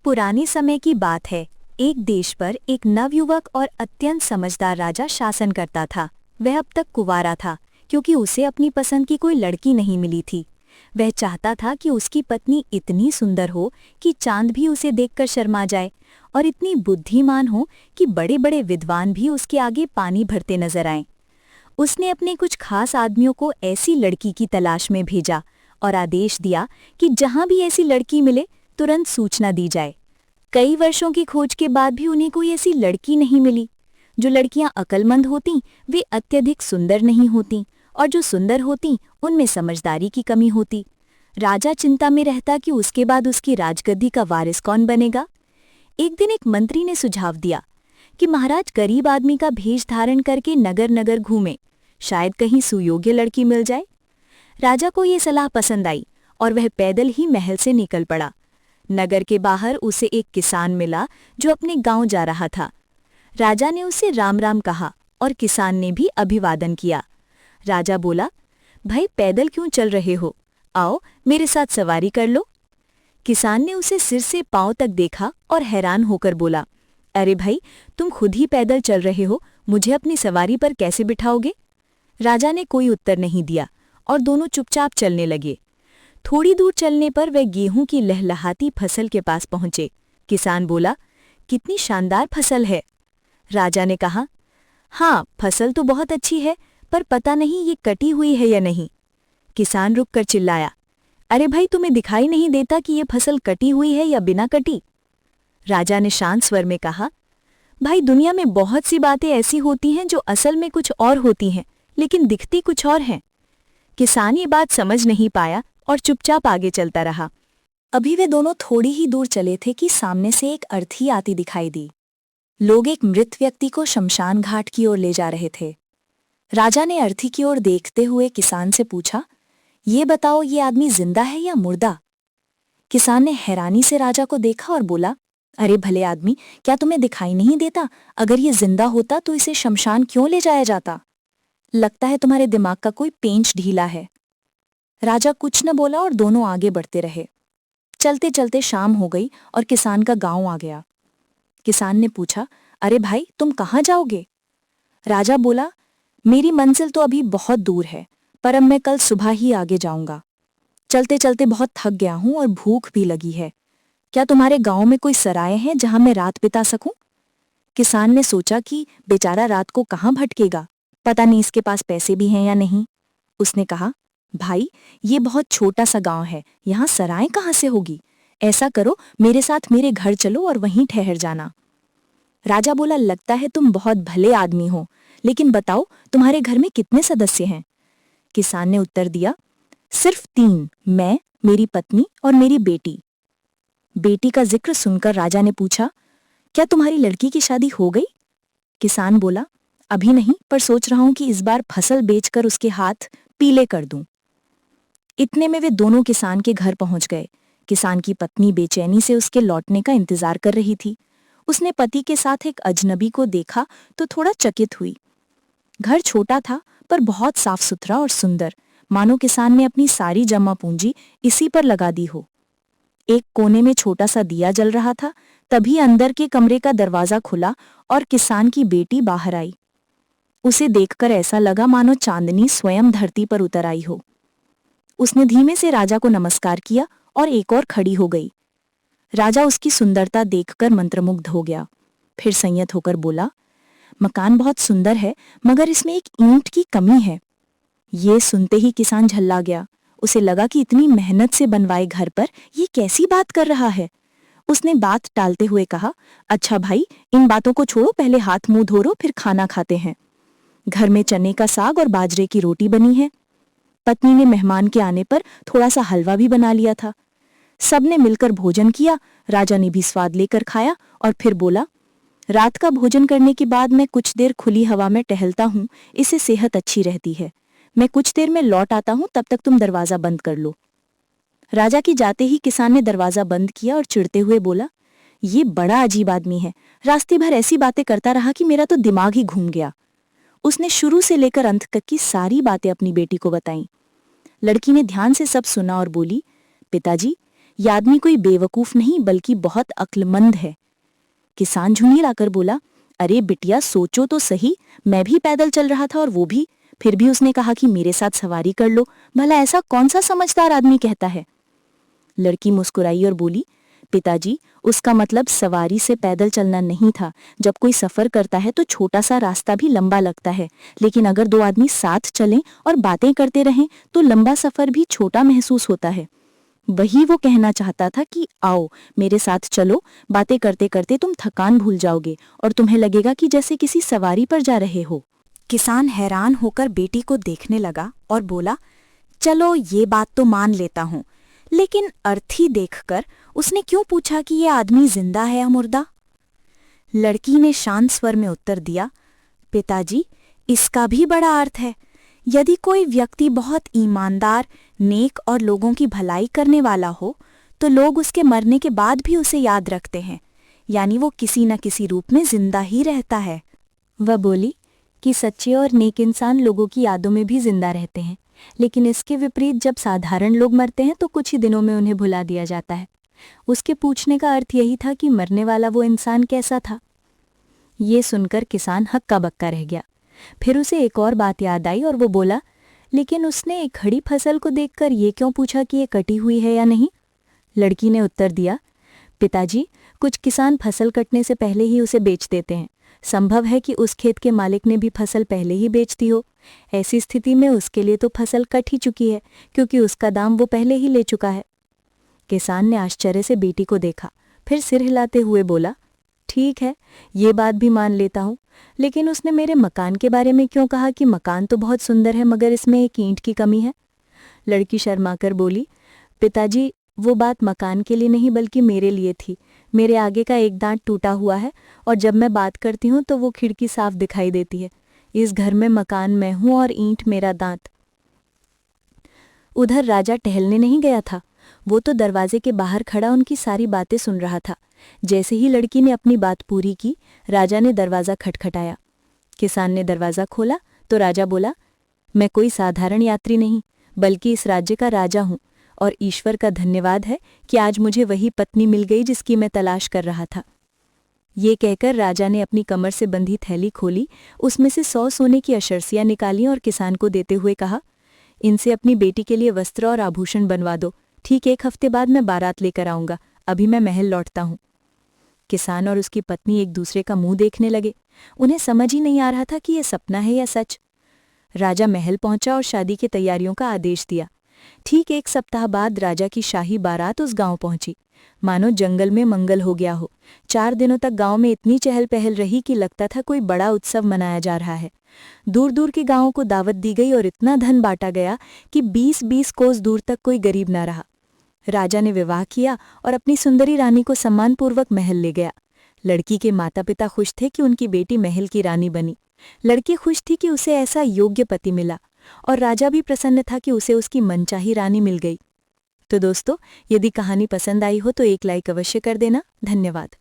पुराने समय की बात है। एक देश पर एक नवयुवक और अत्यंत समझदार राजा शासन करता था। वह अब तक कुंवारा था क्योंकि उसे अपनी पसंद की कोई लड़की नहीं मिली थी। वह चाहता था कि उसकी पत्नी इतनी सुंदर हो कि चांद भी उसे देखकर शर्मा जाए और इतनी बुद्धिमान हो कि बड़े बड़े विद्वान भी उसके आगे पानी भरते नजर आएं। उसने अपने कुछ खास आदमियों को ऐसी लड़की की तलाश में भेजा और आदेश दिया कि जहां भी ऐसी लड़की मिले तुरंत सूचना दी जाए। कई वर्षों की खोज के बाद भी उन्हें कोई ऐसी लड़की नहीं मिली। जो लड़कियां अक्लमंद होतीं वे अत्यधिक सुंदर नहीं होतीं और जो सुंदर होतीं उनमें समझदारी की कमी होती। राजा चिंता में रहता कि उसके बाद उसकी राजगद्दी का वारिस कौन बनेगा। एक दिन एक मंत्री ने सुझाव दिया कि महाराज गरीब आदमी का भेष धारण करके नगर नगर घूमे, शायद कहीं सुयोग्य लड़की मिल जाए। राजा को ये सलाह पसंद आई और वह पैदल ही महल से निकल पड़ा। नगर के बाहर उसे एक किसान मिला जो अपने गांव जा रहा था। राजा ने उसे राम राम कहा और किसान ने भी अभिवादन किया। राजा बोला, भाई पैदल क्यों चल रहे हो? आओ मेरे साथ सवारी कर लो। किसान ने उसे सिर से पांव तक देखा और हैरान होकर बोला, अरे भाई, तुम खुद ही पैदल चल रहे हो, मुझे अपनी सवारी पर कैसे बिठाओगे? राजा ने कोई उत्तर नहीं दिया और दोनों चुपचाप चलने लगे। थोड़ी दूर चलने पर वे गेहूं की लहलहाती फसल के पास पहुंचे। किसान बोला, कितनी शानदार फसल है। राजा ने कहा, हाँ फसल तो बहुत अच्छी है, पर पता नहीं ये कटी हुई है या नहीं। किसान रुककर चिल्लाया, अरे भाई, तुम्हें दिखाई नहीं देता कि ये फसल कटी हुई है या बिना कटी? राजा ने शांत स्वर में कहा, भाई दुनिया में बहुत सी बातें ऐसी होती हैं जो असल में कुछ और होती हैं लेकिन दिखती कुछ और हैं। किसान ये बात समझ नहीं पाया और चुपचाप आगे चलता रहा। अभी वे दोनों थोड़ी ही दूर चले थे कि सामने से एक अर्थी आती दिखाई दी। लोग एक मृत व्यक्ति को शमशान घाट की ओर ले जा रहे थे। राजा ने अर्थी की ओर देखते हुए किसान से पूछा, ये बताओ, ये आदमी जिंदा है या मुर्दा? किसान ने हैरानी से राजा को देखा और बोला, अरे भले आदमी, क्या तुम्हें दिखाई नहीं देता? अगर ये जिंदा होता तो इसे शमशान क्यों ले जाया जाता? लगता है तुम्हारे दिमाग का कोई पेंच ढीला है। राजा कुछ न बोला और दोनों आगे बढ़ते रहे। चलते चलते शाम हो गई और किसान का गांव आ गया। किसान ने पूछा, अरे भाई, तुम कहाँ जाओगे? राजा बोला, मेरी मंजिल तो अभी बहुत दूर है, पर अब मैं कल सुबह ही आगे जाऊंगा। चलते चलते बहुत थक गया हूं और भूख भी लगी है। क्या तुम्हारे गांव में कोई सराय है जहां मैं रात बिता सकूं? किसान ने सोचा कि बेचारा रात को कहाँ भटकेगा, पता नहीं इसके पास पैसे भी हैं या नहीं। उसने कहा, भाई, ये बहुत छोटा सा गांव है, यहाँ सराय कहाँ से होगी? ऐसा करो, मेरे साथ मेरे घर चलो और वहीं ठहर जाना। राजा बोला, लगता है तुम बहुत भले आदमी हो, लेकिन बताओ तुम्हारे घर में कितने सदस्य हैं? किसान ने उत्तर दिया, सिर्फ 3, मैं, मेरी पत्नी और मेरी बेटी। बेटी का जिक्र सुनकर राजा ने पूछा, क्या तुम्हारी लड़की की शादी हो गई? किसान बोला, अभी नहीं, पर सोच रहा हूं कि इस बार फसल बेचकर उसके हाथ पीले कर दूं। इतने में वे दोनों किसान के घर पहुंच गए। किसान की पत्नी बेचैनी से उसके लौटने का इंतजार कर रही थी। उसने पति के साथ एक अजनबी को देखा तो थोड़ा चकित हुई। घर छोटा था पर बहुत साफ सुथरा और सुंदर, मानो किसान ने अपनी सारी जमा पूंजी इसी पर लगा दी हो। एक कोने में छोटा सा दिया जल रहा था। तभी अंदर के कमरे का दरवाजा खुला और किसान की बेटी बाहर आई। उसे देखकर ऐसा लगा मानो चांदनी स्वयं धरती पर उतर आई हो। उसने धीमे से राजा को नमस्कार किया और एक और खड़ी हो गई। राजा उसकी सुंदरता देखकर मंत्रमुग्ध हो गया। फिर संयत होकर बोला, मकान बहुत सुंदर है, मगर इसमें एक ईंट की कमी है। ये सुनते ही किसान झल्ला गया। उसे लगा कि इतनी मेहनत से बनवाए घर पर ये कैसी बात कर रहा है। उसने बात टालते हुए कहा, अच्छा भाई, इन बातों को छोड़ो, पहले हाथ मुंह धो लो, फिर खाना खाते हैं। घर में चने का साग और बाजरे की रोटी बनी है। पत्नी ने मेहमान के आने पर थोड़ा सा हलवा भी बना लिया था। सबने मिलकर भोजन किया। राजा ने भी स्वाद लेकर खाया और फिर बोला, रात का भोजन करने के बाद मैं कुछ देर खुली हवा में टहलता हूँ, इससे सेहत अच्छी रहती है। मैं कुछ देर में लौट आता हूँ, तब तक तुम दरवाजा बंद कर लो। राजा की जाते ही किसान ने दरवाजा बंद किया और चिढ़ते हुए बोला, ये बड़ा अजीब आदमी है, रास्ते भर ऐसी बातें करता रहा कि मेरा तो दिमाग ही घूम गया। उसने शुरू से लेकर अंत तक की सारी बातें अपनी बेटी को बताईं। लड़की ने ध्यान से सब सुना और बोली, पिताजी, ये आदमी कोई बेवकूफ नहीं बल्कि बहुत अक्लमंद है। किसान झुंझी लाकर बोला, अरे बिटिया सोचो तो सही, मैं भी पैदल चल रहा था और वो भी, फिर भी उसने कहा कि मेरे साथ सवारी कर लो। भला ऐसा कौन सा समझदार आदमी कहता है? लड़की मुस्कुराई और बोली, पिताजी उसका मतलब सवारी से पैदल चलना नहीं था। जब कोई सफर करता है तो छोटा सा रास्ता भी लंबा लगता है, लेकिन अगर दो आदमी साथ चलें और बातें करते रहें तो लंबा सफर भी छोटा महसूस होता है। वही वो कहना चाहता था कि आओ मेरे साथ चलो, बातें करते करते तुम थकान भूल जाओगे और तुम्हें लगेगा कि जैसे किसी सवारी पर जा रहे हो। किसान हैरान होकर बेटी को देखने लगा और बोला, चलो ये बात तो मान लेता हूँ, लेकिन अर्थी देखकर उसने क्यों पूछा कि ये आदमी जिंदा है या मुर्दा? लड़की ने शांत स्वर में उत्तर दिया, पिताजी इसका भी बड़ा अर्थ है। यदि कोई व्यक्ति बहुत ईमानदार, नेक और लोगों की भलाई करने वाला हो तो लोग उसके मरने के बाद भी उसे याद रखते हैं, यानी वो किसी न किसी रूप में जिंदा ही रहता है। वह बोली कि सच्चे और नेक इंसान लोगों की यादों में भी जिंदा रहते हैं, लेकिन इसके विपरीत जब साधारण लोग मरते हैं तो कुछ ही दिनों में उन्हें भुला दिया जाता है। उसके पूछने का अर्थ यही था कि मरने वाला वो इंसान कैसा था। ये सुनकर किसान हक्का बक्का रह गया। फिर उसे एक और बात याद आई और वो बोला, लेकिन उसने एक खड़ी फसल को देखकर ये क्यों पूछा कि ये कटी हुई है या नहीं? लड़की ने उत्तर दिया, पिताजी कुछ किसान फसल कटने से पहले ही उसे बेच देते हैं। संभव है कि उस खेत के मालिक ने भी फसल पहले ही बेच दी हो। ऐसी स्थिति में उसके लिए तो फसल कट ही चुकी है, क्योंकि उसका दाम वो पहले ही ले चुका है। किसान ने आश्चर्य से बेटी को देखा, फिर सिर हिलाते हुए बोला, ठीक है, ये बात भी मान लेता हूँ, लेकिन उसने मेरे मकान के बारे में क्यों कहा कि मकान तो बहुत सुंदर है मगर इसमें एक ईंट की कमी है? लड़की शर्माकर बोली, पिताजी वो बात मकान के लिए नहीं बल्कि मेरे लिए थी। मेरे आगे का एक दांत टूटा हुआ है और जब मैं बात करती हूँ तो वो खिड़की साफ दिखाई देती है। इस घर में मकान मैं हूँ और ईंट मेरा दांत। उधर राजा टहलने नहीं गया था, वो तो दरवाजे के बाहर खड़ा उनकी सारी बातें सुन रहा था। जैसे ही लड़की ने अपनी बात पूरी की, राजा ने दरवाज़ा खटखटाया। किसान ने दरवाज़ा खोला तो राजा बोला, मैं कोई साधारण यात्री नहीं बल्कि इस राज्य का राजा हूँ और ईश्वर का धन्यवाद है कि आज मुझे वही पत्नी मिल गई जिसकी मैं तलाश कर रहा था। ये कहकर राजा ने अपनी कमर से बंधी थैली खोली, उसमें से 100 सोने की अशर्सियाँ निकाली और किसान को देते हुए कहा, इनसे अपनी बेटी के लिए वस्त्र और आभूषण बनवा दो। ठीक 1 हफ्ते बाद मैं बारात लेकर आऊंगा। अभी मैं महल लौटता हूँ। किसान और उसकी पत्नी एक दूसरे का मुंह देखने लगे। उन्हें समझ ही नहीं आ रहा था कि यह सपना है या सच। राजा महल पहुंचा और शादी की तैयारियों का आदेश दिया। ठीक 1 सप्ताह बाद राजा की शाही बारात उस गांव पहुंची। मानो जंगल में मंगल हो गया हो। 4 दिनों तक गांव में इतनी चहल पहल रही कि लगता था कोई बड़ा उत्सव मनाया जा रहा है। दूर दूर के गांवों को दावत दी गई और इतना धन बांटा गया कि 20-20 कोस दूर तक कोई गरीब न रहा। राजा ने विवाह किया और अपनी सुंदरी रानी को सम्मानपूर्वक महल ले गया। लड़की के माता पिता खुश थे कि उनकी बेटी महल की रानी बनी। लड़की खुश थी कि उसे ऐसा योग्य पति मिला और राजा भी प्रसन्न था कि उसे उसकी मनचाही रानी मिल गई। तो दोस्तों, यदि कहानी पसंद आई हो तो एक लाइक अवश्य कर देना। धन्यवाद।